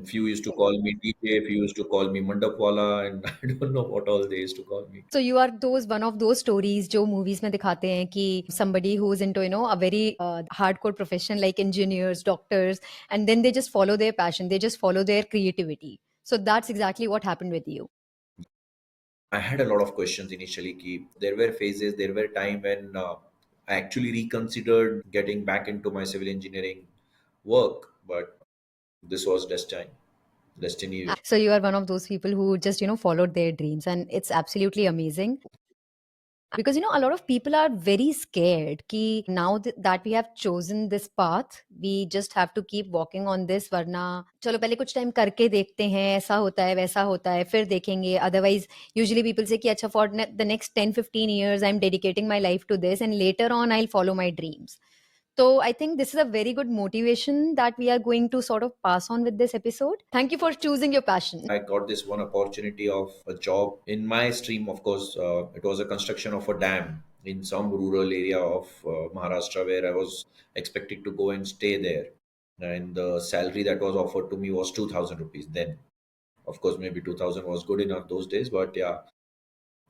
Few used to call me DJ, few used to call me Mandapwala, and I don't know what all they used to call me. So you are those one of those stories जो movies में दिखाते हैं कि somebody who's into a very hardcore profession like engineers, doctors, and then they just follow their passion, they just follow their creativity. So that's exactly what happened with you. I had a lot of questions initially. There were phases, there were time when I actually reconsidered getting back into my civil engineering work, but this was destiny. So you are one of those people who just followed their dreams, and it's absolutely amazing. Because a lot of people are very scared कि now that we have chosen this path, we just have to keep walking on this, वरना चलो पहले कुछ time करके देखते हैं, ऐसा होता है वैसा होता है फिर देखेंगे. Otherwise usually people say कि अच्छा for the next 10-15 years I'm dedicating my life to this and later on I'll follow my dreams. So I think this is a very good motivation that we are going to sort of pass on with this episode. Thank you for choosing your passion. I got this one opportunity of a job in my stream. Of course, it was a construction of a dam in some rural area of Maharashtra where I was expected to go and stay there. And the salary that was offered to me was 2,000 rupees then. Of course, maybe 2,000 was good enough those days, but yeah.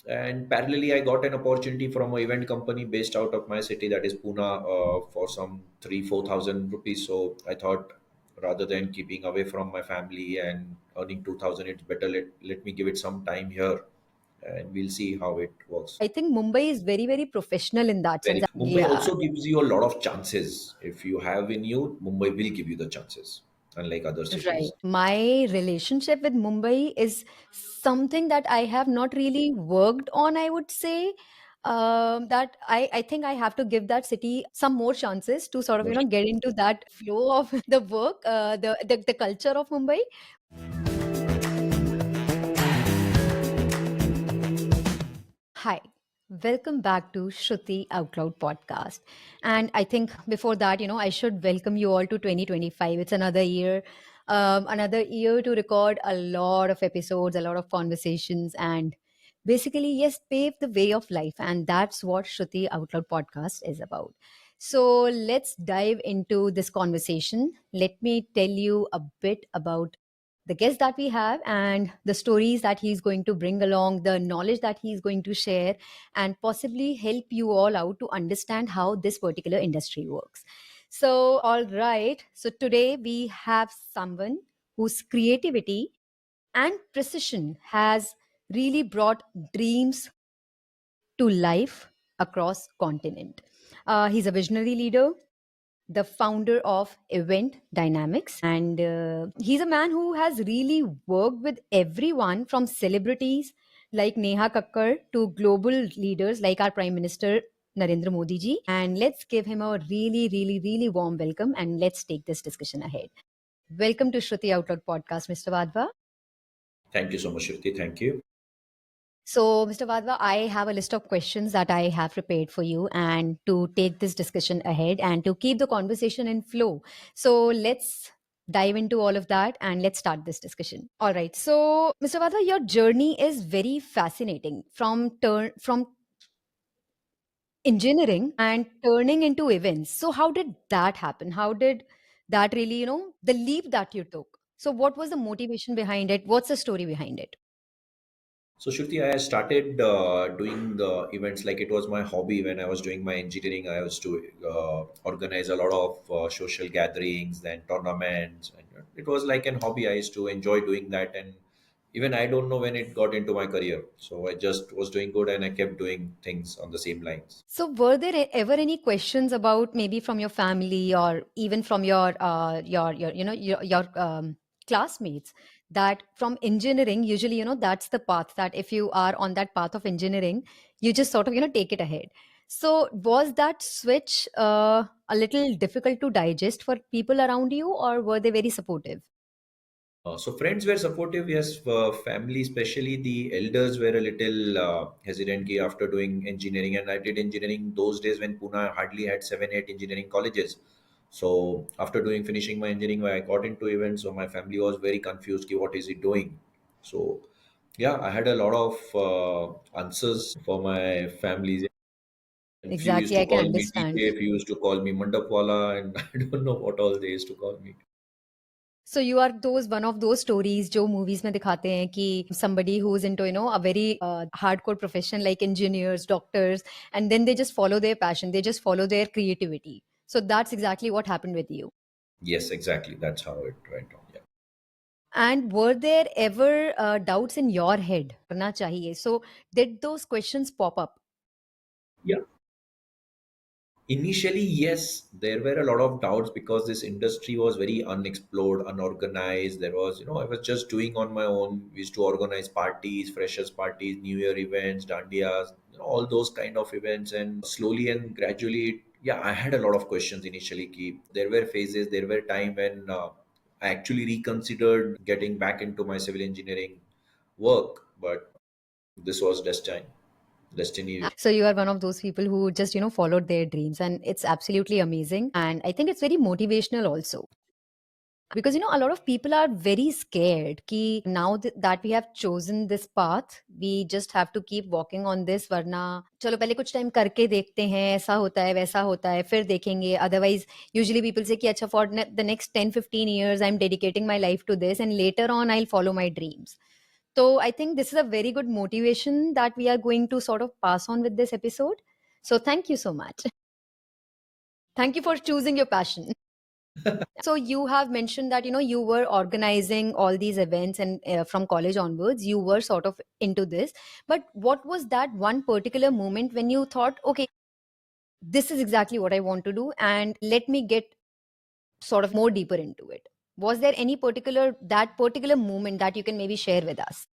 And parallelly, I got an opportunity from an event company based out of my city, that is Pune, for some 3-4,000 rupees. So I thought, rather than keeping away from my family and earning 2,000, it's better let me give it some time here, and we'll see how it works. I think Mumbai is very, very professional in that sense. Very. Mumbai Yeah. also gives you a lot of chances. If you have in you, Mumbai will give you the chances, unlike other Right. cities. My relationship with Mumbai is something that I have not really worked on, I would say. That I think I have to give that city some more chances to sort of, get into that flow of the work, the culture of Mumbai. Hi, welcome back to Shruti Outloud podcast. And I think before that, I should welcome you all to 2025. It's another year to record a lot of episodes, a lot of conversations, and basically, yes, pave the way of life. And that's what Shruti Outloud podcast is about. So let's dive into this conversation. Let me tell you a bit about the guest that we have and the stories that he's going to bring along, the knowledge that he's going to share, and possibly help you all out to understand how this particular industry works. So, all right. So, today we have someone whose creativity and precision has really brought dreams to life across continent. He's a visionary leader, the founder of Event Dynamics. And he's a man who has really worked with everyone from celebrities like Neha Kakkar to global leaders like our Prime Minister Narendra Modi ji. And let's give him a really, really, really warm welcome and let's take this discussion ahead. Welcome to Shruti Outlook podcast, Mr. Wadhwa. Thank you so much, Shruti. Thank you. So, Mr. Wadhwa, I have a list of questions that I have prepared for you and to take this discussion ahead and to keep the conversation in flow. So, let's dive into all of that and let's start this discussion. All right. So, Mr. Wadhwa, your journey is very fascinating from engineering and turning into events. So, how did that happen? How did that really, the leap that you took? So, what was the motivation behind it? What's the story behind it? So, Shruti, I started doing the events like it was my hobby when I was doing my engineering. I used to organize a lot of social gatherings and tournaments. And it was like an hobby. I used to enjoy doing that. And even I don't know when it got into my career. So I just was doing good and I kept doing things on the same lines. So, were there ever any questions about maybe from your family or even from your your classmates that from engineering usually that's the path that if you are on that path of engineering you just sort of take it ahead. So, was that switch a little difficult to digest for people around you, or were they very supportive? So friends were supportive, yes. Family, especially the elders, were a little hesitant after doing engineering, and I did engineering those days when Pune hardly had 7, 8 engineering colleges. So after doing finishing my engineering, I got into events. So my family was very confused. What is he doing? So yeah, I had a lot of answers for my families. And few used Exactly, to I can call me understand. DJ, few used to call me Mandapwala, and I don't know what all they used to call me. So you are those one of those stories जो movies में दिखाते हैं कि somebody who's into a very hardcore profession like engineers, doctors, and then they just follow their passion, they just follow their creativity. So that's exactly what happened with you. Yes, exactly. That's how it went on. Yeah. And were there ever doubts in your head? करना चाहिए. So did those questions pop up? Yeah. Initially, yes, there were a lot of doubts because this industry was very unexplored, unorganized. There was, I was just doing on my own. We used to organize parties, freshers parties, New Year events, dandiyas, all those kind of events. And slowly and gradually, yeah, I had a lot of questions initially. There were phases, there were time when I actually reconsidered getting back into my civil engineering work, but this was destiny. So you are one of those people who just followed their dreams, and it's absolutely amazing, and I think it's very motivational also. Because a lot of people are very scared कि now that we have chosen this path, we just have to keep walking on this, वरना चलो पहले कुछ time करके देखते हैं, ऐसा होता है वैसा होता है फिर देखेंगे. Otherwise usually people say कि अच्छा for the next 10-15 years I'm dedicating my life to this and later on I'll follow my dreams. So I think this is a very good motivation that we are going to sort of pass on with this episode. So thank you so much. Thank you for choosing your passion. So you have mentioned that you were organizing all these events, and from college onwards you were sort of into this. But what was that one particular moment when you thought, okay, this is exactly what I want to do, and let me get sort of more deeper into it? Was there any particular moment that you can maybe share with us?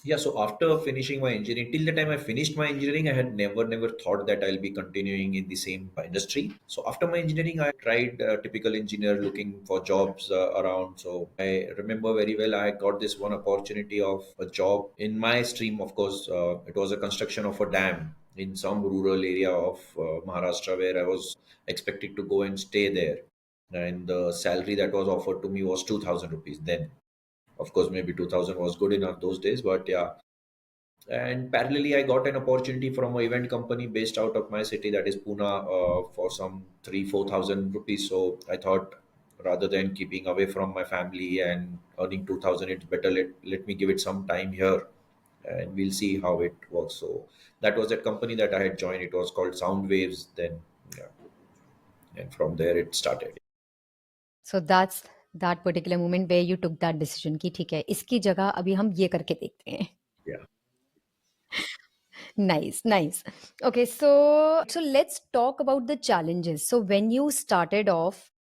Yeah, so after finishing my engineering, till the time I finished my engineering, I had never thought that I'll be continuing in the same industry. So after my engineering, I tried a typical engineer looking for jobs around. So I remember very well, I got this one opportunity of a job in my stream. Of course, it was a construction of a dam in some rural area of Maharashtra where I was expected to go and stay there. And the salary that was offered to me was 2,000 rupees then. Of course, maybe 2000 was good enough those days, but yeah. And parallelly, I got an opportunity from an event company based out of my city, that is Pune, for some 3-4 thousand rupees. So I thought, rather than keeping away from my family and earning 2,000, it's better let me give it some time here, and we'll see how it works. So that was that company that I had joined. It was called Sound Waves then, yeah, and from there it started. So that's that particular moment where you took that decision कि ठीक है इसकी जगह अभी हम ये करके देखते हैं. Yeah. Nice, nice. Okay, so let's talk about the challenges. So when you started off,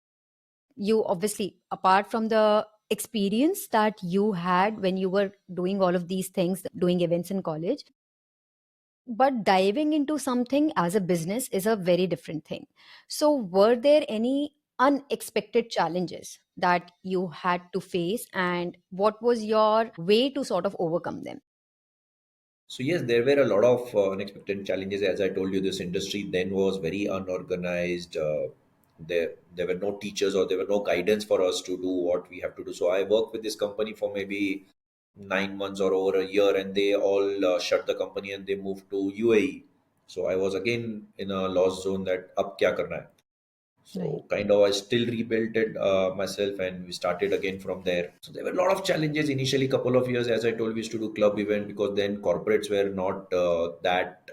you obviously, apart from the experience that you had when you were doing all of these things, doing events in college, but diving into something as a business is a very different thing. So were there any unexpected challenges that you had to face, and what was your way to sort of overcome them? So yes, there were a lot of unexpected challenges. As I told you, this industry then was very unorganized. There were no teachers or there were no guidance for us to do what we have to do. So I worked with this company for maybe 9 months or over a year, and they all shut the company and they moved to UAE. So I was again in a lost zone that up kya karna hai. Right. So kind of I still rebuilt it myself and we started again from there. So there were a lot of challenges initially. Couple of years, as I told, we used to do club event because then corporates were not that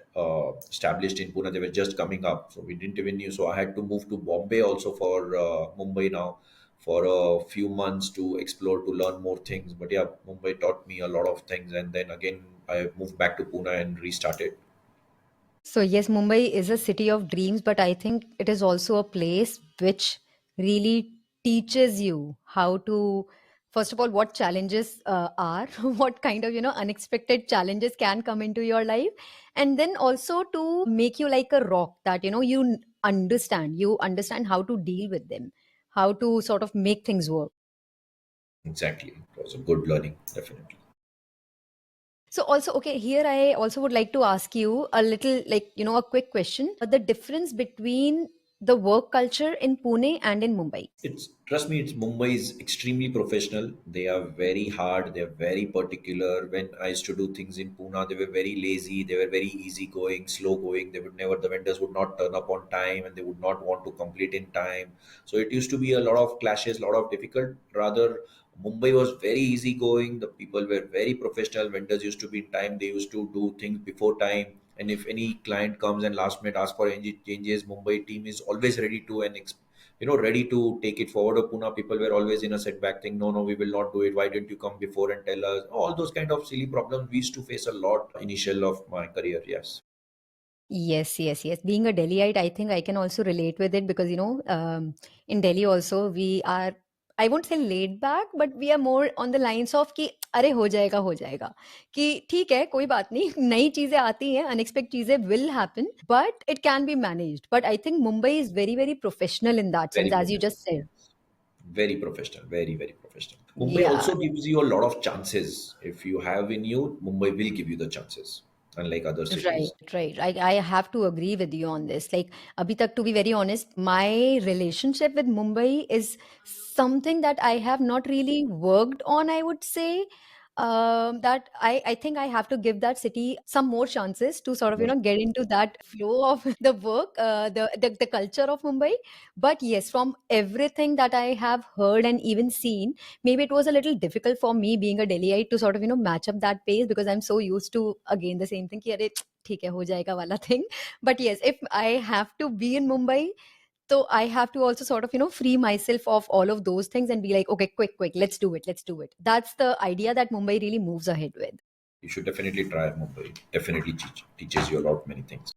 established in Pune. They were just coming up, so we didn't even knew. So I had to move to Bombay also for Mumbai now for a few months to explore to learn more things. But yeah, Mumbai taught me a lot of things, and then again I moved back to Pune and restarted. So, yes, Mumbai is a city of dreams, but I think it is also a place which really teaches you how to, first of all, what challenges are, what kind of, unexpected challenges can come into your life, and then also to make you like a rock that, you understand how to deal with them, how to sort of make things work. Exactly, it was a good learning, definitely. So also, okay, here I also would like to ask you a little, like, a quick question. The difference between the work culture in Pune and in Mumbai? It's trust me, it's Mumbai is extremely professional. They are very hard. They are very particular. When I used to do things in Pune, they were very lazy. They were very easygoing, slow going. They would never. The vendors would not turn up on time, and they would not want to complete in time. So it used to be a lot of clashes, a lot of difficult. Rather, Mumbai was very easygoing. The people were very professional. Vendors used to be in time. They used to do things before time. And if any client comes and last minute asks for any changes, Mumbai team is always ready to and ready to take it forward. Or Pune people were always in a setback thing. No, no, we will not do it. Why didn't you come before and tell us? All those kind of silly problems we used to face a lot initial of my career. Yes. Yes, yes, yes. Being a Delhiite, I think I can also relate with it because, in Delhi also, we are, I won't say laid back, but we are more on the lines of कि अरे हो जाएगा कि ठीक है कोई बात नहीं नई चीजें आती हैं unexpected चीजें will happen but it can be managed. But I think Mumbai is very, very professional in that sense, Very as you professional. just said. Very professional. Very, very professional. Mumbai Yeah. also gives you a lot of chances. If you have in you, Mumbai will give you the chances, unlike other Right, cities. right. I have to agree with you on this. Like, abhi tak, to be very honest, my relationship with Mumbai is something that I have not really worked on, I would say. That I think I have to give that city some more chances to sort of, More. get into that flow of the work, the culture of Mumbai. But yes, from everything that I have heard and even seen, maybe it was a little difficult for me being a Delhiite to sort of match up that pace because I'm so used to again the same thing कि अरे ठीक है हो जाएगा वाला thing. But yes, if I have to be in Mumbai, so I have to also sort of free myself of all of those things and be like, okay, quick, let's do it. That's the idea that Mumbai really moves ahead with. You should definitely try Mumbai. Definitely teaches you a lot many things.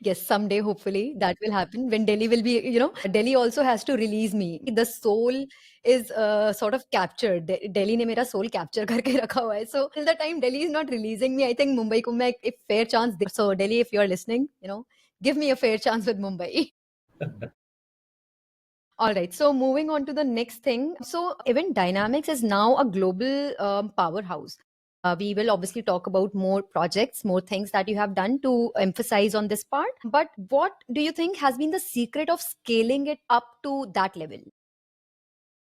Yes, someday, hopefully, that will happen when Delhi will be, Delhi also has to release me. The soul is sort of captured. Delhi ने मेरा soul capture करके रखा हुआ है. So till the time Delhi is not releasing me, I think Mumbai को मैं एक fair chance they. So Delhi, if you are listening, give me a fair chance with Mumbai. All right. So moving on to the next thing. So event dynamics is now a global powerhouse. We will obviously talk about more projects, more things that you have done to emphasize on this part. But what do you think has been the secret of scaling it up to that level?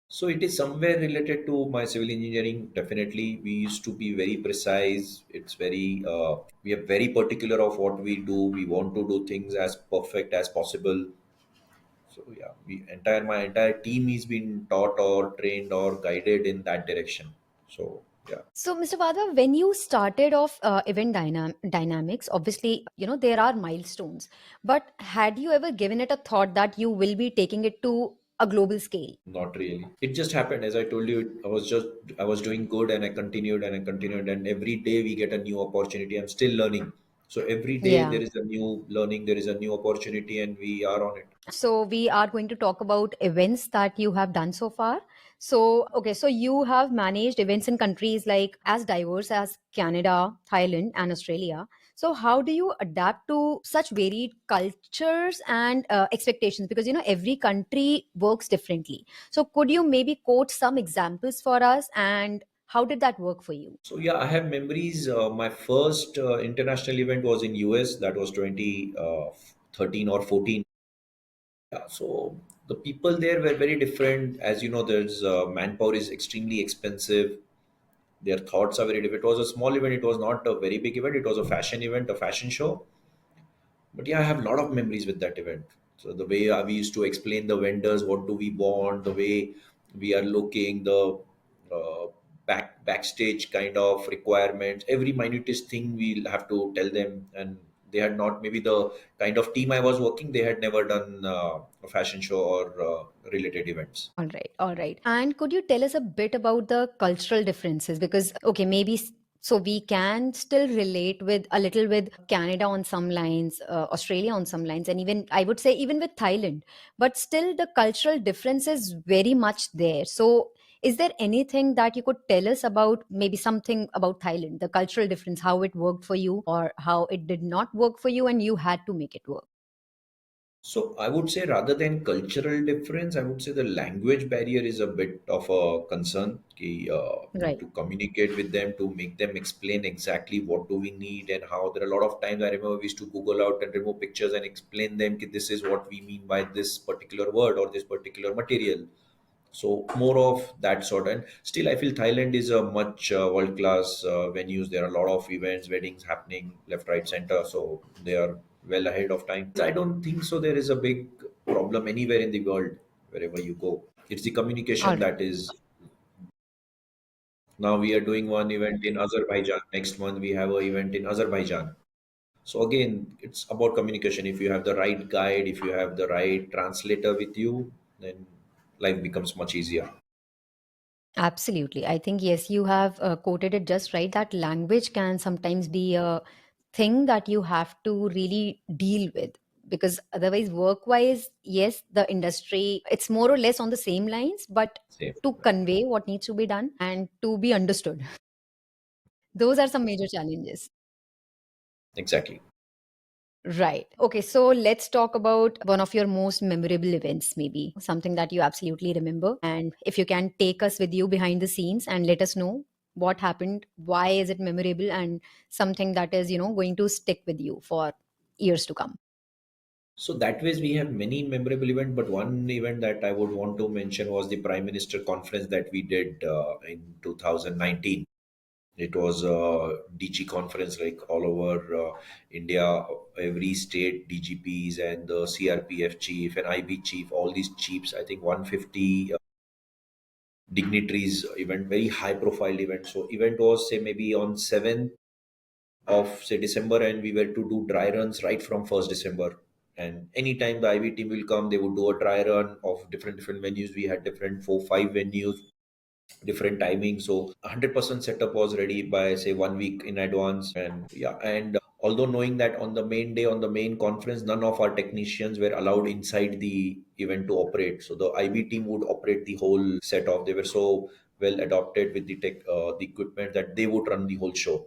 So it is somewhere related to my civil engineering. Definitely, we used to be very precise. It's very we are very particular of what we do. We want to do things as perfect as possible. So yeah, my entire team is been taught or trained or guided in that direction. So yeah. So, Mr. Vadha, when you started off event dynamics, obviously, there are milestones. But had you ever given it a thought that you will be taking it to a global scale? Not really. It just happened. As I told you, I was doing good and I continued and I continued. And every day we get a new opportunity. I'm still learning. So every day Yeah. there is a new learning, there is a new opportunity, and we are on it. So we are going to talk about events that you have done so far. So, okay, so you have managed events in countries like as diverse as Canada, Thailand, and Australia. So, how do you adapt to such varied cultures and expectations? Because every country works differently. So, could you maybe quote some examples for us, and how did that work for you? So yeah, I have memories. My first international event was in US. That was 2013 or 14. Yeah, so the people there were very different. As you know, there's manpower is extremely expensive. Their thoughts are very different. It was a small event. It was not a very big event. It was a fashion event, a fashion show. But yeah, I have a lot of memories with that event. So the way we used to explain the vendors what do we want, the way we are looking, the backstage kind of requirements, every minutest thing we'll have to tell them. And they had not, maybe the kind of team I was working, they had never done a fashion show or related events. All right, all right. And could you tell us a bit about the cultural differences? Because, okay, maybe so we can still relate with a little with Canada on some lines, Australia on some lines, and even I would say even with Thailand. But still, the cultural difference is very much there. So, is there anything that you could tell us about maybe something about Thailand, the cultural difference, how it worked for you or how it did not work for you and you had to make it work? So I would say rather than cultural difference, I would say the language barrier is a bit of a concern. Ki, Right. to communicate with them, to make them explain exactly what do we need and how. There are a lot of times I remember we used to Google out and remove pictures and explain them ki this is what we mean by this particular word or this particular material. So more of that sort. And still I feel Thailand is a much world class venues. There are a lot of events, weddings happening left, right, center, so they are well ahead of time. I don't think so there is a big problem anywhere in the world. Wherever you go, it's the All communication right. that is. Now we are doing one event in Azerbaijan, next month we have an event in Azerbaijan. So again, it's about communication. If you have the right guide, if you have the right translator with you, then life becomes much easier. Absolutely. I think, yes, you have quoted it just right, that language can sometimes be a thing that you have to really deal with. Because otherwise, work wise, yes, the industry, it's more or less on the same lines, but Same. to convey what needs to be done and to be understood, those are some major challenges. Exactly. Right. Okay. So let's talk about one of your most memorable events, maybe something that you absolutely remember. And if you can take us with you behind the scenes and let us know what happened, why is it memorable, and something that is, going to stick with you for years to come. So that ways we have many memorable events, but one event that I would want to mention was the Prime Minister conference that we did in 2019. It was a DG conference like all over India, every state DGPs and the CRPF chief and IB chief, all these chiefs. I think 150 dignitaries event, very high profile event. So event was say maybe on 7th of say December, and we were to do dry runs right from 1st December. And anytime the IB team will come, they would do a dry run of different venues. We had different 4 5 venues, different timings. So 100% setup was ready by say 1 week in advance. And yeah, and although knowing that on the main day, on the main conference, none of our technicians were allowed inside the event to operate. So the IB team would operate the whole setup. They were so well adopted with the tech, the equipment, that they would run the whole show.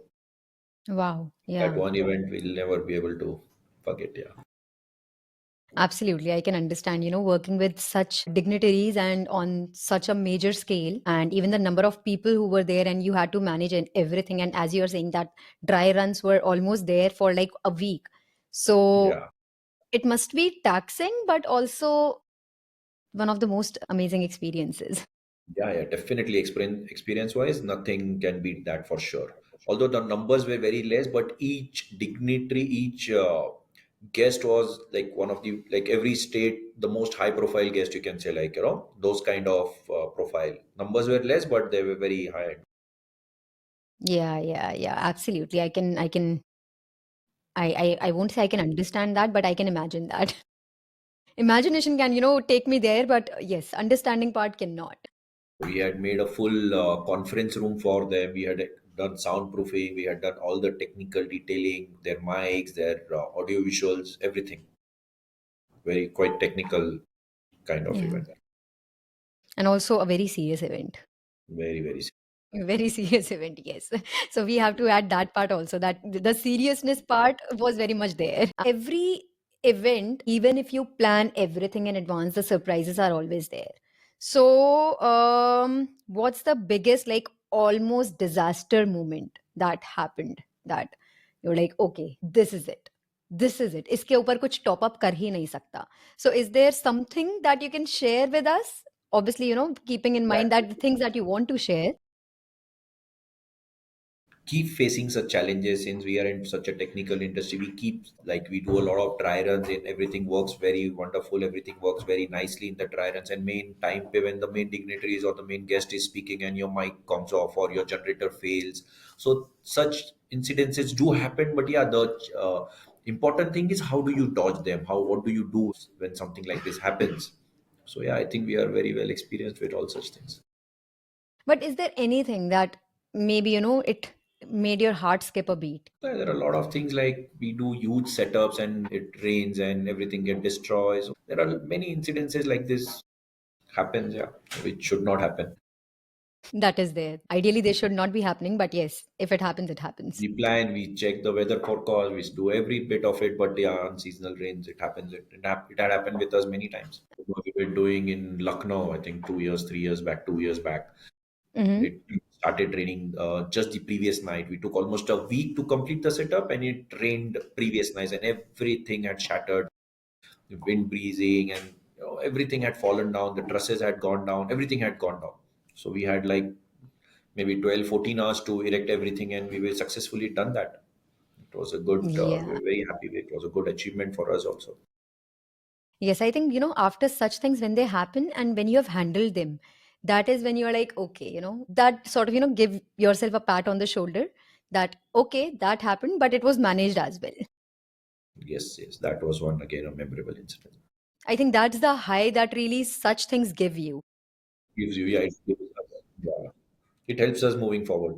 Wow. That Yeah. one event we'll never be able to forget. Yeah. Absolutely. I can understand, working with such dignitaries and on such a major scale, and even the number of people who were there, and you had to manage and everything. And as you're saying, that dry runs were almost there for like a week. So Yeah. it must be taxing, but also one of the most amazing experiences. Yeah, yeah, definitely. Experience wise, nothing can beat that for sure. Although the numbers were very less, but each dignitary, each guest was like one of the, like every state, the most high profile guest you can say, like, those kind of profile. Numbers were less, but they were very high. Yeah, yeah, yeah. Absolutely. I won't say I can understand that, but I can imagine that. Imagination can, take me there, but yes, understanding part cannot. We had made a full conference room for them. We had done soundproofing. We had done all the technical detailing, their mics, their audio visuals, everything. Very quite technical kind of Yeah. event. And also a very serious event. Very, very. A very serious event, yes. So we have to add that part also, that the seriousness part was very much there. Every event, even if you plan everything in advance, the surprises are always there. So, what's the biggest, like, almost disaster moment that happened, that you're like, okay, this is it. This is it. इसके ऊपर कुछ top up कर ही नहीं सकता. So, is there something that you can share with us? Obviously, keeping in mind That that the things that you want to share. keep facing such challenges since we are in such a technical industry. We keep like we do a lot of dry runs and everything works very wonderful. Everything works very nicely in the dry runs, and main time pay when the main dignitaries or the main guest is speaking and your mic comes off or your generator fails. So such incidences do happen. But yeah, the important thing is how do you dodge them? How what do you do when something like this happens? So yeah, I think we are very well experienced with all such things. But is there anything that maybe, it made your heart skip a beat? There are a lot of things like we do huge setups and it rains and everything get destroyed. So there are many incidences like this happens, yeah, which should not happen. That is there. Ideally, they should not be happening, but yes, if it happens, it happens. We plan, we check the weather forecast, we do every bit of it. But yeah, unseasonal rains, it happens. It had happened with us many times. What we were doing in Lucknow, I think 2 years, 3 years back, 2 years back. Hmm. It started raining just the previous night. We took almost a week to complete the setup, and it rained previous night, and everything had shattered. The wind breezing, and everything had fallen down. The trusses had gone down. Everything had gone down. So we had like maybe 12, 14 hours to erect everything, and we were successfully done that. It was a good, Yeah. we're very happy. It was a good achievement for us also. Yes, I think, after such things, when they happen and when you have handled them, that is when you're like, okay, that sort of, give yourself a pat on the shoulder that, okay, that happened, but it was managed as well. Yes, yes, that was one again a memorable incident. I think that's the high that really such things give you. Gives you, yeah, yeah, it helps us moving forward.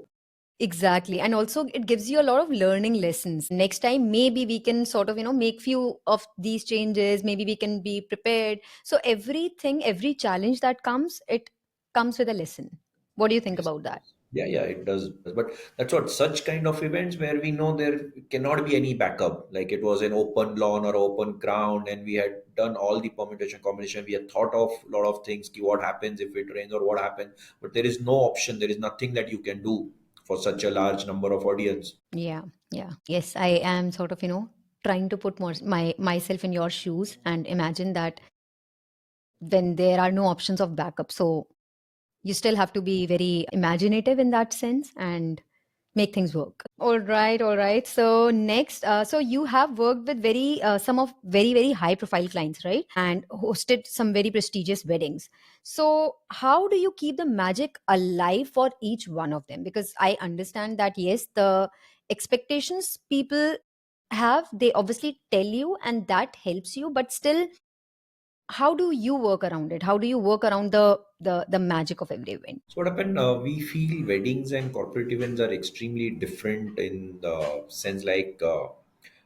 Exactly. And also it gives you a lot of learning lessons. Next time, maybe we can sort of, make few of these changes. Maybe we can be prepared. So everything, every challenge that comes, it comes with a lesson. What do you think Yes. about that? Yeah, yeah, it does. But that's what such kind of events where we know there cannot be any backup. Like it was an open lawn or open ground, and we had done all the permutation combination. We had thought of a lot of things, ki what happens if it rains or what happens. But there is no option. There is nothing that you can do for such a large number of audience. Yeah, yeah. Yes, I am sort of, trying to put more myself in your shoes and imagine that when there are no options of backup. So you still have to be very imaginative in that sense and make things work. All right, all right. So next, so you have worked with very some of very very high profile clients, right? And hosted some very prestigious weddings. So how do you keep the magic alive for each one of them? Because I understand that yes, the expectations people have, they obviously tell you, and that helps you. But still, how do you work around it? How do you work around the magic of every event? So what happened? We feel weddings and corporate events are extremely different in the sense like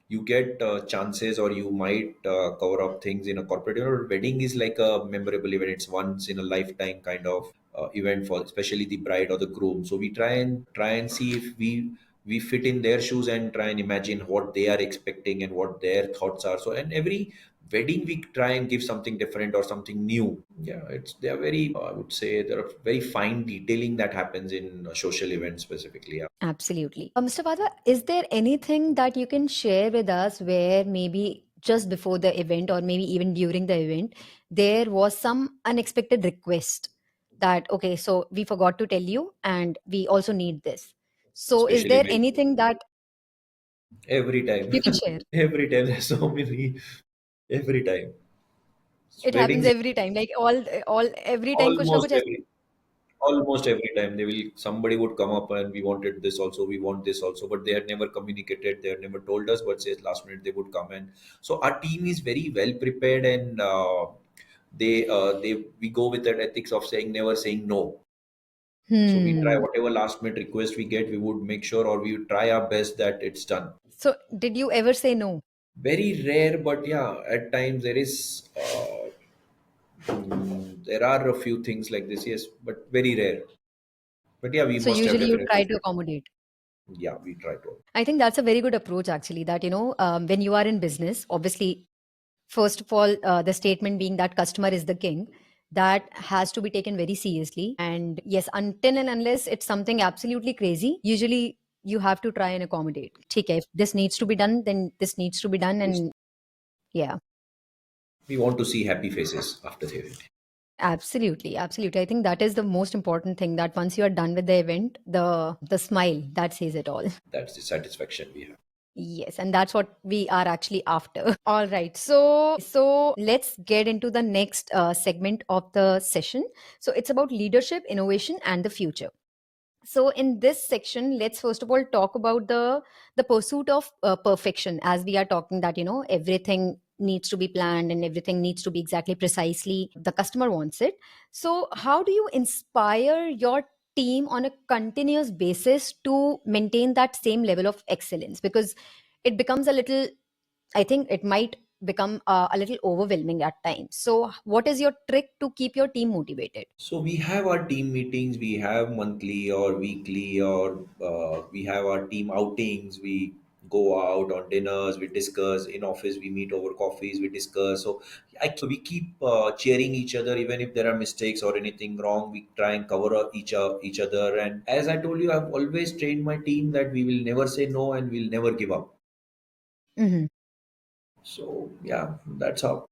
you get chances or you might cover up things in a corporate event. Or wedding is like a memorable event. It's once in a lifetime kind of event for especially the bride or the groom. So we try and see if we fit in their shoes and try and imagine what they are expecting and what their thoughts are. So and every wedding we try and give something different or something new. Yeah, it's they are very, I would say there are very fine detailing that happens in social events specifically. Yeah. Absolutely. Mr. Vadva, is there anything that you can share with us where maybe just before the event or maybe even during the event, there was some unexpected request that, okay, so we forgot to tell you and we also need this. So is Especially there anything that every time. you can share? Every time there's so many. Every time It happens weddings, every time, like all every time kuch na almost kuch aisa. every almost every time they will somebody would come up and we wanted this also, we want this also, but they had never communicated, they had never told us, but says last minute they would come. And so our team is very well prepared, and they we go with that ethics of saying never saying no. So we try Hmm. whatever last minute request we get, we would make sure or we would try our best that it's done. So did you ever say no? Very rare, but yeah, at times there is there are a few things like this, yes, but very rare. But yeah, we So must have usually you definitely try to said, accommodate. yeah, we try to. I think that's a very good approach, actually. That, when you are in business, obviously, first of all, the statement being that customer is the king, that has to be taken very seriously. And yes, until and unless it's something absolutely crazy, usually you have to try and accommodate. Okay, if this needs to be done, then this needs to be done. Yes. And yeah, We want to see happy faces after the event. absolutely, absolutely. I think that is the most important thing. That once you are done with the event, the smile that says it all. That's the satisfaction we have. Yes, and that's what we are actually after. All right. So let's get into the next segment of the session. So it's about leadership, innovation, and the future. So in this section, let's first of all talk about the pursuit of perfection. As we are talking that, everything needs to be planned and everything needs to be exactly precisely the customer wants it. So how do you inspire your team on a continuous basis to maintain that same level of excellence? Because it becomes a little, I think it might become a little overwhelming at times. So what is your trick to keep your team motivated? So we have our team meetings. We have monthly or weekly, or we have our team outings. We go out on dinners. We discuss in office. We meet over coffees. We discuss. So we keep cheering each other, even if there are mistakes or anything wrong. We try and cover up each other. And as I told you, I've always trained my team that we will never say no and we'll never give up. Hmm. So yeah, that's how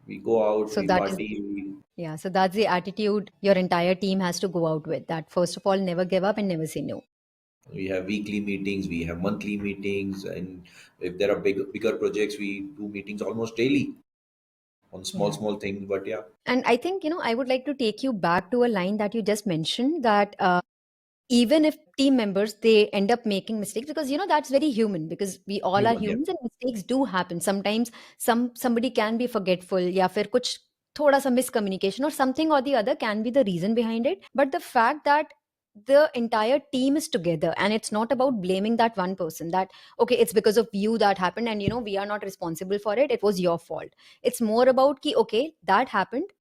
we go out. So We that is, party. yeah, so that's the attitude your entire team has to go out with, that first of all, never give up and never say no. We have weekly meetings, we have monthly meetings, and if there are bigger projects, we do meetings almost daily on small Yeah. small things. But yeah, And I think, I would like to take you back to a line that you just mentioned, that even if team members they end up making mistakes, because that's very human, because we all are human, yeah. humans and mistakes do happen sometimes. Somebody can be forgetful, या फिर कुछ थोड़ा सा miscommunication or something or the other can be the reason behind it. But the fact that the entire team is together, and it's not about blaming that one person, that okay, it's because of you that happened, and we are not responsible for it, it was your fault. It's more about ki, okay, that happened,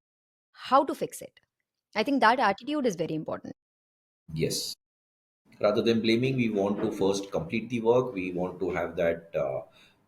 how to fix it. I think that attitude is very important. Yes, rather than blaming, we want to first complete the work. We want to have that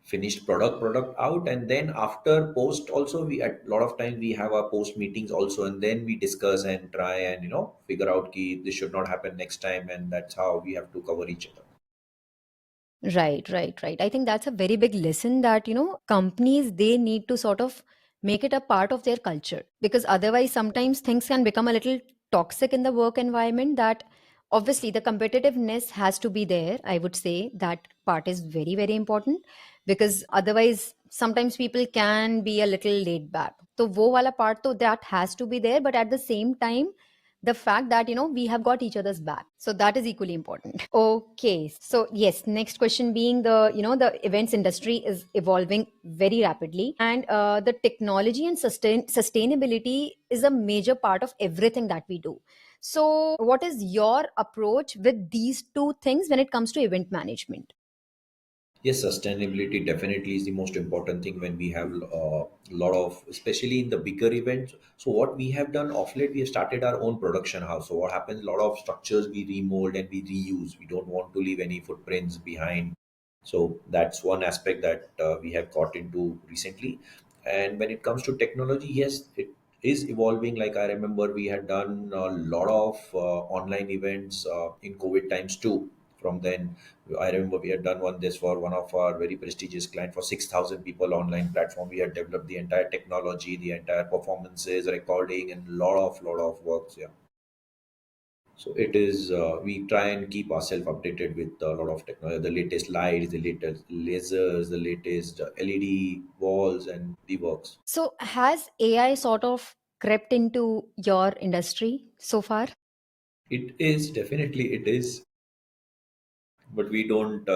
finished product out, and then after post also, we at a lot of times we have our post meetings also, and then we discuss and try and figure out ki this should not happen next time, and that's how we have to cover each other. Right, right, right. I think that's a very big lesson that, companies, they need to sort of make it a part of their culture, because otherwise sometimes things can become a little toxic in the work environment. That obviously the competitiveness has to be there. I would say that part is very, very important, because otherwise sometimes people can be a little laid back. So wo wala part to that has to be there, but at the same time the fact that we have got each other's back, so that is equally important. Okay, so yes, next question being, the events industry is evolving very rapidly, and the technology and sustainability is a major part of everything that we do. So what is your approach with these two things when it comes to event management? Yes, sustainability definitely is the most important thing when we have a lot of, especially in the bigger events. So what we have done off late, we have started our own production house. So what happens, a lot of structures we remold and we reuse. We don't want to leave any footprints behind. So that's one aspect that we have got into recently. And when it comes to technology, yes, it is evolving. Like I remember we had done a lot of online events in COVID times too. From then, I remember we had done one this for one of our very prestigious client for 6,000 people online platform. We had developed the entire technology, the entire performances, recording, and lot of works. Yeah. So it is. We try and keep ourselves updated with a lot of technology, the latest lights, the latest lasers, the latest LED walls, and the works. So has AI sort of crept into your industry so far? It is definitely it is, but we don't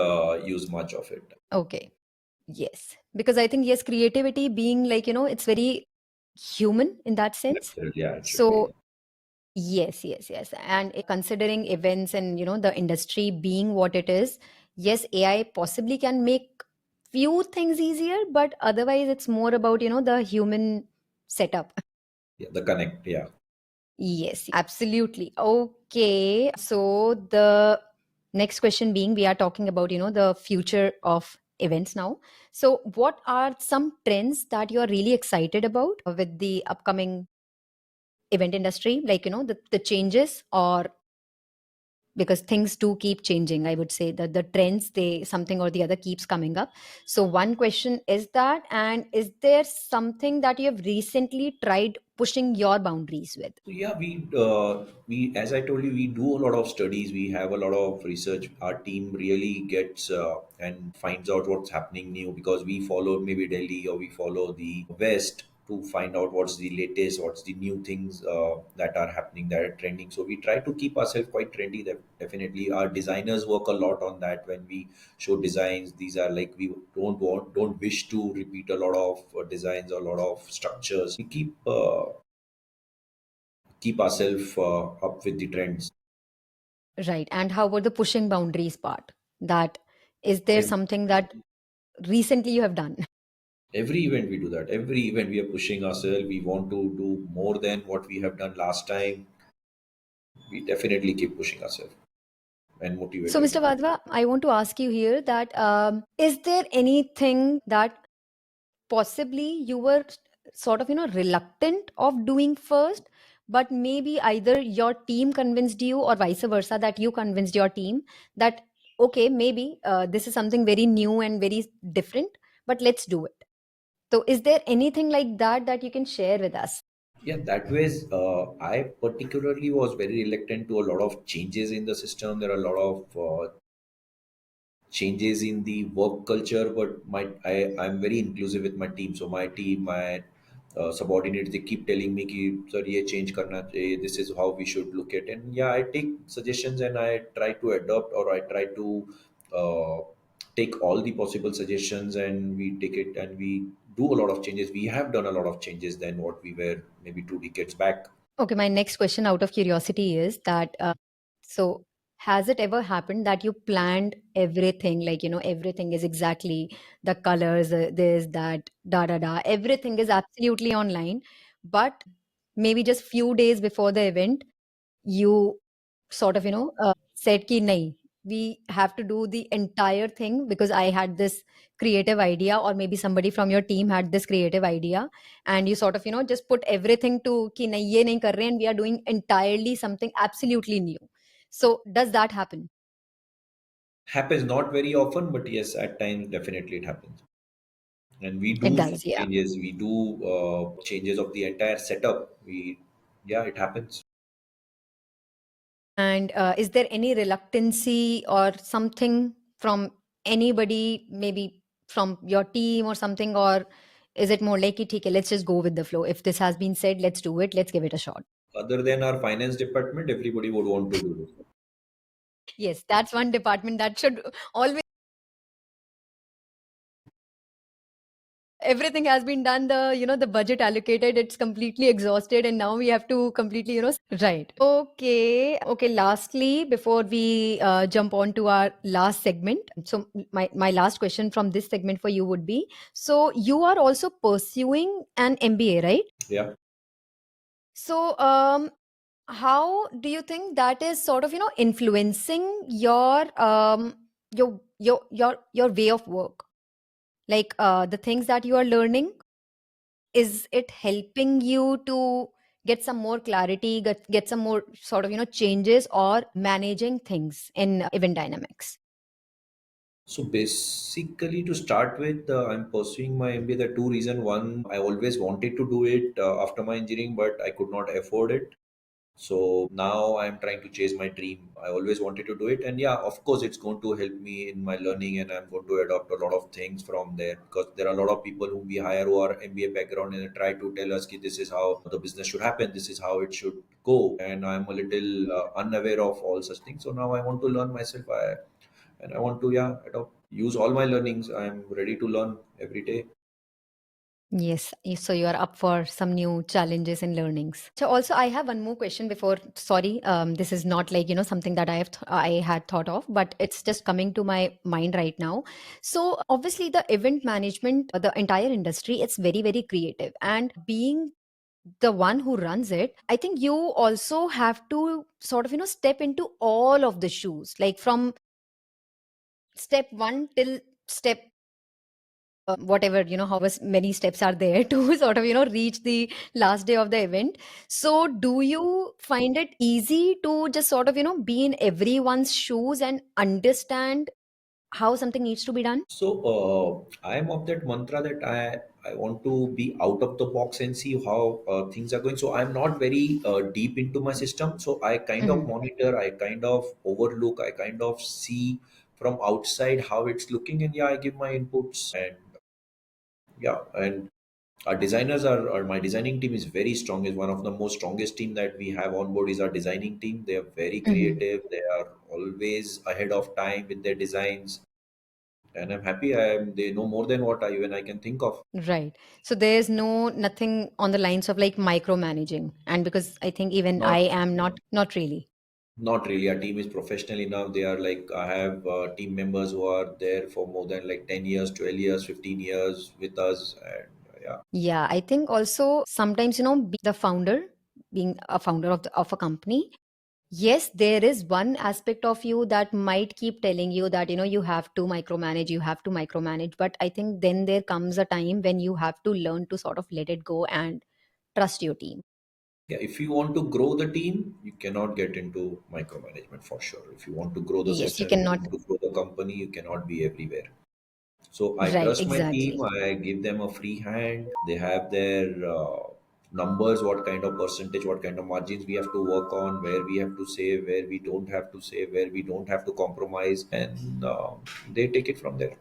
use much of it. Okay. Yes, because I think, yes, creativity being like, it's very human in that sense. Absolutely, yeah, it should be. So, yes, yes, yes. And considering events and, the industry being what it is, yes, AI possibly can make few things easier, but otherwise it's more about, the human setup. Yeah, the connect. Yeah. Yes, absolutely. Okay. So the next question being, we are talking about, the future of events now. So what are some trends that you are really excited about with the upcoming event industry? Like, the changes, or because things do keep changing, I would say that the trends, they something or the other keeps coming up. So one question is that, and is there something that you have recently tried pushing your boundaries with? So yeah, we as I told you, we do a lot of studies. We have a lot of research. Our team really gets and finds out what's happening new, because we follow maybe Delhi or we follow the West to find out what's the latest, what's the new things that are happening, that are trending. So we try to keep ourselves quite trendy. Definitely, our designers work a lot on that. When we show designs, these are like we don't wish to repeat a lot of designs, a lot of structures. We keep ourselves up with the trends. Right. And how about the pushing boundaries part? That is there And something that recently you have done? Every event we do that. Every event we are pushing ourselves. We want to do more than what we have done last time. We definitely keep pushing ourselves and So, motivated. Mr. Vadva, I want to ask you here that is there anything that possibly you were sort of reluctant of doing first, but maybe either your team convinced you or vice versa, that you convinced your team that okay, maybe this is something very new and very different, but let's do it. So is there anything like that that you can share with us? Yeah, that ways. I particularly was very reluctant to a lot of changes in the system. There are a lot of changes in the work culture, but I'm very inclusive with my team. So my team, my subordinates, they keep telling me कि sir ये change करना चाहिए, this is how we should look at. And yeah, I take suggestions and I try to adopt, or I try to uh, take all the possible suggestions, and we take it and we do a lot of changes. We have done a lot of changes than what we were maybe 2 decades back. Okay, my next question out of curiosity is that so has it ever happened that you planned everything, like, everything is exactly the colors, this, that, da, da, da, everything is absolutely online, but maybe just few days before the event, you sort of, said ki nahi, we have to do the entire thing because I had this creative idea, or maybe somebody from your team had this creative idea, and you sort of, just put everything to ki nahi ye nahi kar rahe, and we are doing entirely something absolutely new. So does that happen? Happens not very often, but yes, at times definitely it happens. And we It do does, some yeah. changes. We do changes of the entire setup. We Yeah, it happens. And is there any reluctancy or something from anybody, maybe from your team or something, or is it more like, "Ki, theek hai, let's just go with the flow. If this has been said, let's do it. Let's give it a shot." Other than our finance department, everybody would want to do this. Yes, that's one department that should always. Everything has been done, the budget allocated, it's completely exhausted, and now we have to completely, right. Okay, lastly, before we jump on to our last segment, so my last question from this segment for you would be, so you are also pursuing an MBA, right? Yeah. So how do you think that is sort of, influencing your way of work, like the things that you are learning, is it helping you to get some more clarity, get some more sort of, changes, or managing things in event dynamics? So basically, to start with, I'm pursuing my MBA. There are two reasons. One, I always wanted to do it after my engineering, but I could not afford it. So now I'm trying to chase my dream. I always wanted to do it. And yeah, of course, it's going to help me in my learning, and I'm going to adopt a lot of things from there, because there are a lot of people whom we hire who are MBA background, and they try to tell us, "Ki, this is how the business should happen, this is how it should go." And I'm a little unaware of all such things. So now I want to learn myself. And I want to, yeah, adopt, use all my learnings. I'm ready to learn every day. Yes, so you are up for some new challenges and learnings. So also I have one more question before, sorry, this is not like, something that I had thought of, but it's just coming to my mind right now. So obviously the event management, the entire industry, it's very, very creative. And being the one who runs it, I think you also have to sort of, step into all of the shoes, like from step 1 till step whatever, however many steps are there to sort of, reach the last day of the event. So do you find it easy to just sort of, be in everyone's shoes and understand how something needs to be done? So I am of that mantra that I want to be out of the box and see how things are going. So I'm not very deep into my system. So I kind of Mhm. monitor, I kind of overlook, I kind of see from outside how it's looking, and yeah, I give my inputs. And yeah, and our designers are my designing team is very strong. Is one of the most strongest team that we have on board is our designing team. They are very Mhm. creative. They are always ahead of time with their designs, and I'm happy. They know more than what I even I can think of. Right. So there's nothing on the lines of like micromanaging. And because I think even I Not am not really. Not really. Our team is professional enough. They are like, I have team members who are there for more than like 10 years, 12 years, 15 years with us. And yeah. Yeah, I think also sometimes, the founder, being a founder of a company, yes, there is one aspect of you that might keep telling you that, you have to micromanage. But I think then there comes a time when you have to learn to sort of let it go and trust your team. Yeah, if you want to grow the team, you cannot get into micromanagement for sure. If you want to grow the Yes, you system, if you cannot. want to grow the company, you cannot be everywhere. So I Right, trust my team. exactly. I give them a free hand. They have their numbers, what kind of percentage, what kind of margins we have to work on, where we have to save, where we don't have to save, where we don't have to compromise, and they take it from there.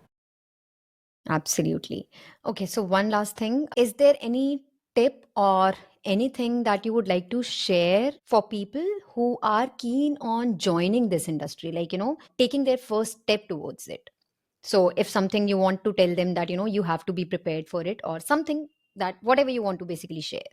Absolutely. Okay, so one last thing. Is there any tip or anything that you would like to share for people who are keen on joining this industry, like, taking their first step towards it? So, if something you want to tell them that, you have to be prepared for it, or something that whatever you want to basically share.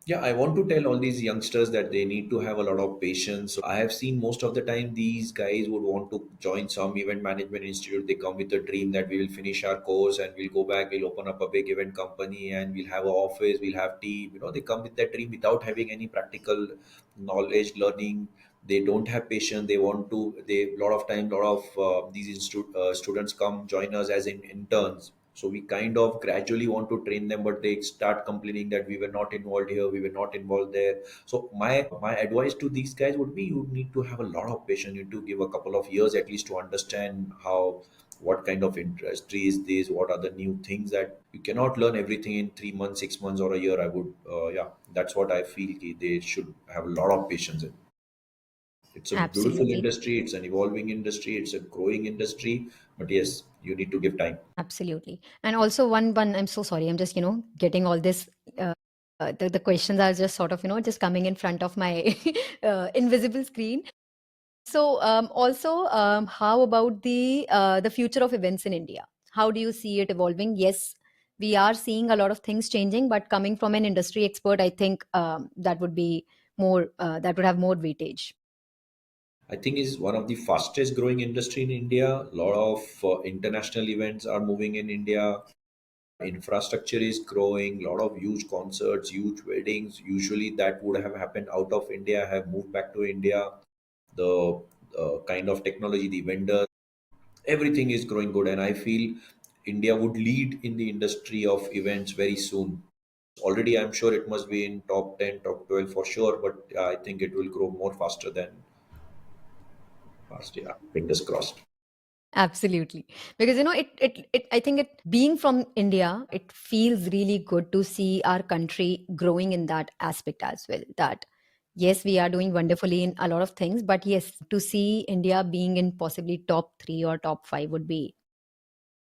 Yeah, I want to tell all these youngsters that they need to have a lot of patience. I have seen most of the time these guys would want to join some event management institute. They come with a dream that we will finish our course and we'll go back, we'll open up a big event company and we'll have an office, we'll have team. They come with that dream without having any practical knowledge, learning. They don't have patience. They want to. They lot of time, lot of these students come join us as in interns. So we kind of gradually want to train them, but they start complaining that we were not involved here, we were not involved there. So my advice to these guys would be, you need to have a lot of patience. You need to give a couple of years at least to understand how, what kind of industry is this, what are the new things, that you cannot learn everything in 3 months, 6 months, or a year. I would yeah, that's what I feel they should have a lot of patience in. It's a beautiful Absolutely. industry, it's an evolving industry, it's a growing industry, but yes, you need to give time. Absolutely. And also one, I'm so sorry. I'm just, getting all this. The questions are just sort of, just coming in front of my invisible screen. So also, how about the future of events in India? How do you see it evolving? Yes, we are seeing a lot of things changing, but coming from an industry expert, I think that would be more that would have more weightage. I think is one of the fastest growing industry in India. A lot of international events are moving in India. Infrastructure is growing. A lot of huge concerts, huge weddings. Usually that would have happened out of India have moved back to India. The kind of technology, the vendors, everything is growing good, and I feel India would lead in the industry of events very soon. Already, I'm sure it must be in top 10, top 12 for sure, but I think it will grow more faster than fast. Yeah, fingers crossed. Absolutely. Because it I think it being from India, it feels really good to see our country growing in that aspect as well. That yes, we are doing wonderfully in a lot of things, but yes, to see India being in possibly top 3 or top 5 would be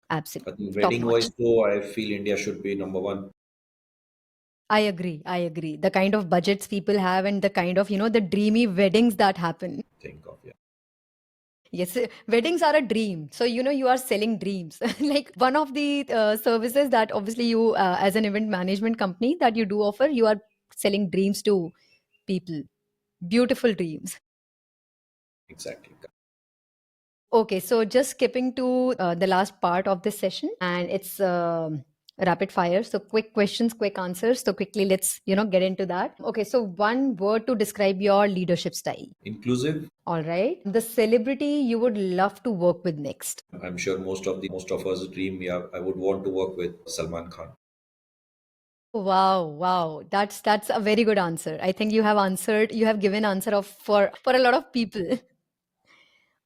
absolute I think top wedding notch. wise, though, I feel India should be number one. I agree. I agree. The kind of budgets people have and the kind of, the dreamy weddings that happen. Think of, yeah. Yes, weddings are a dream. So, you are selling dreams. Like one of the services that obviously you, as an event management company, that you do offer, you are selling dreams to people. Beautiful dreams. Exactly. Okay, so just skipping to the last part of this session, and it's rapid fire. So, quick questions, quick answers. So, quickly, let's, get into that. Okay, so one word to describe your leadership style. Inclusive. All right. The celebrity you would love to work with next. I'm sure most of us dream. Yeah, I would want to work with Salman Khan. Wow, wow. That's a very good answer. I think you have given answer of for a lot of people.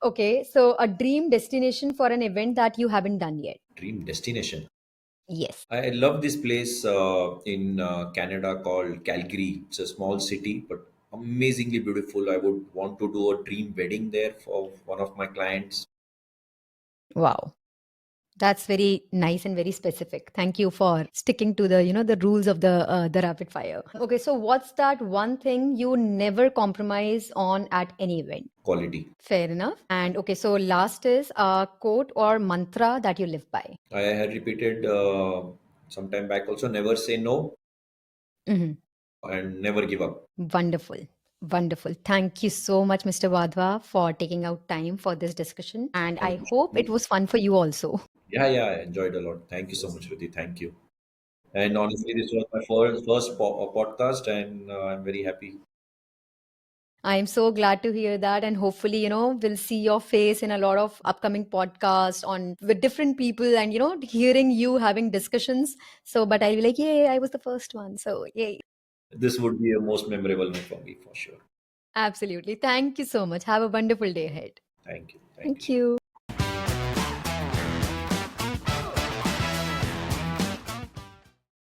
Okay, so a dream destination for an event that you haven't done yet. Dream destination. Yes. I love this place in Canada called Calgary. It's a small city, but amazingly beautiful. I would want to do a dream wedding there for one of my clients. Wow. That's very nice and very specific. Thank you for sticking to the rules of the rapid fire. Okay, so what's that one thing you never compromise on at any event? Quality. Fair enough. And okay, so last is a quote or mantra that you live by. I had repeated some time back also, never say no Mhm. and never give up. Wonderful. Wonderful. Thank you so much, Mr. Wadhwa, for taking out time for this discussion. And Thank I you, hope it Shruti. was fun for you also. Yeah, yeah, I enjoyed a lot. Thank you so much, Shruti. Thank you. And honestly, this was my first podcast, and I'm very happy. I'm so glad to hear that. And hopefully, we'll see your face in a lot of upcoming podcasts on with different people and, hearing you having discussions. So, but I'll be like, yay, I was the first one. So, yay. This would be a most memorable night for me, for sure. Absolutely. Thank you so much. Have a wonderful day ahead. Thank you. Thank you, Thank Shruti. you.